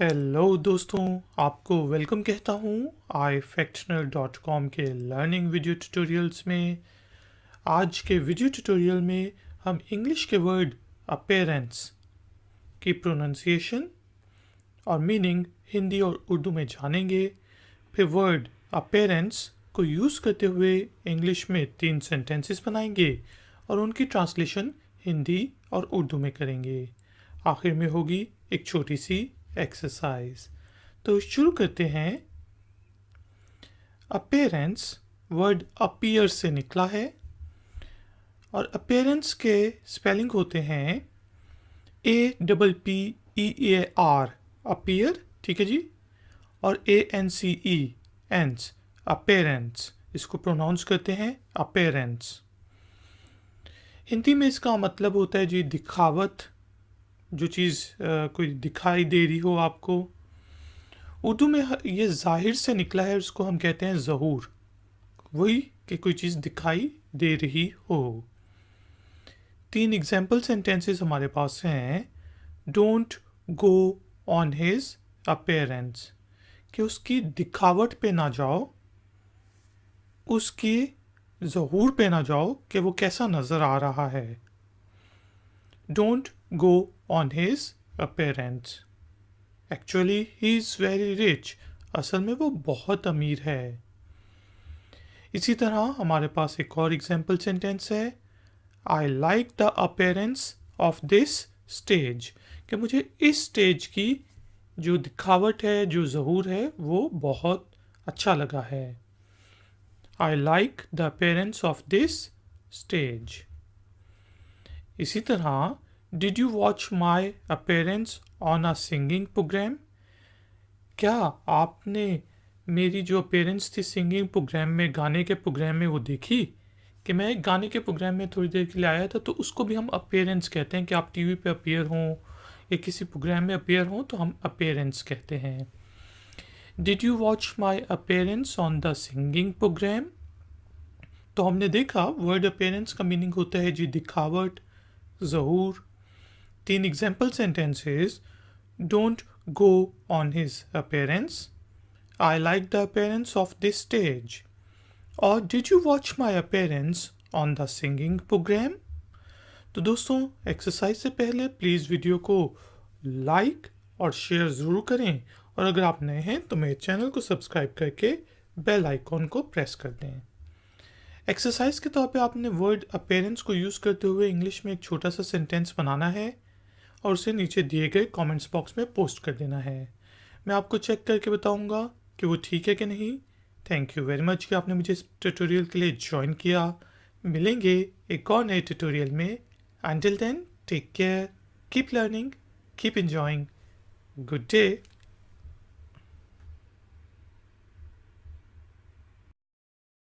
Hello दोस्तों, आपको welcome कहता हूँ ifactioner.com के लर्निंग वीडियो ट्यूटोरियल्स में। आज के वीडियो ट्यूटोरियल में हम इंग्लिश के वर्ड अपीयरेंस की प्रोनाउंसिएशन और मीनिंग हिंदी और उर्दू में जानेंगे। फिर वर्ड अपीयरेंस को यूज़ करते हुए इंग्लिश में 3 सेंटेंसेस बनाएंगे और उनकी ट्रांसलेशन हिंदी और उर्दू में करेंगे। आखिर में होगी एक छोटी सी एक्सरसाइज। तो शुरू करते हैं। अपीयरेंस वर्ड अपीयर से निकला है और अपीयरेंस के स्पेलिंग होते हैं APPEAR अपीयर, ठीक है जी, और ANCE एंस अपीयरेंस, इसको प्रोनाउंस करते हैं अपीयरेंस। हिंदी में इसका मतलब होता है जी दिखावट, जो चीज़ कोई दिखाई दे रही हो आपको। उर्दू में ये जाहिर से निकला है, उसको हम कहते हैं ज़हूर, वही कि कोई चीज़ दिखाई दे रही हो। 3 एग्जाम्पल सेंटेंसेस हमारे पास हैं। Don't go on his appearance, कि उसकी दिखावट पे ना जाओ, उसकी ज़हूर पे ना जाओ कि वो कैसा नज़र आ रहा है। Don't go on his appearance, actually he is very rich, असल में वो बहुत अमीर है। इसी तरह हमारे पास एक और एग्जाम्पल सेंटेंस है। I like the appearance of this stage, कि मुझे इस स्टेज की जो दिखावट है, जो ज़हूर है, वो बहुत अच्छा लगा है। I like the appearance of this stage. इसी तरह did you watch my appearance on a singing programme, क्या आपने मेरी जो अपीयरेंस थी सिंगिंग प्रोग्राम में, गाने के प्रोग्राम में, वो देखी कि मैं एक गाने के प्रोग्राम में थोड़ी देर के लिए आया था। तो उसको भी हम अपीयरेंस कहते हैं, कि आप टीवी पे अपीयर हों या किसी प्रोग्राम में अपीयर हों तो हम अपीयरेंस कहते हैं। Did you watch my appearance on the singing programme, तो हमने देखा वर्ड अपीयरेंस का मीनिंग होता है जी दिखावट, ज़हूर। 3 example sentences. Don't go on his appearance, I like the appearance of this stage, और did you watch my appearance on the singing program। तो दोस्तों, एक्सरसाइज से पहले प्लीज़ वीडियो को लाइक और शेयर ज़रूर करें, और अगर आप नए हैं तो मेरे चैनल को सब्सक्राइब करके बेल आइकॉन को प्रेस कर दें। एक्सरसाइज के तौर पे आपने वर्ड अपीयरेंस को यूज़ करते हुए इंग्लिश में एक छोटा सा सेंटेंस बनाना है और उसे नीचे दिए गए कमेंट्स बॉक्स में पोस्ट कर देना है। मैं आपको चेक करके बताऊंगा कि वो ठीक है कि नहीं। थैंक यू वेरी मच कि आपने मुझे इस ट्यूटोरियल के लिए ज्वाइन किया। मिलेंगे एक और नए ट्यूटोरियल में। Until then, take care, keep learning, keep enjoying, good day.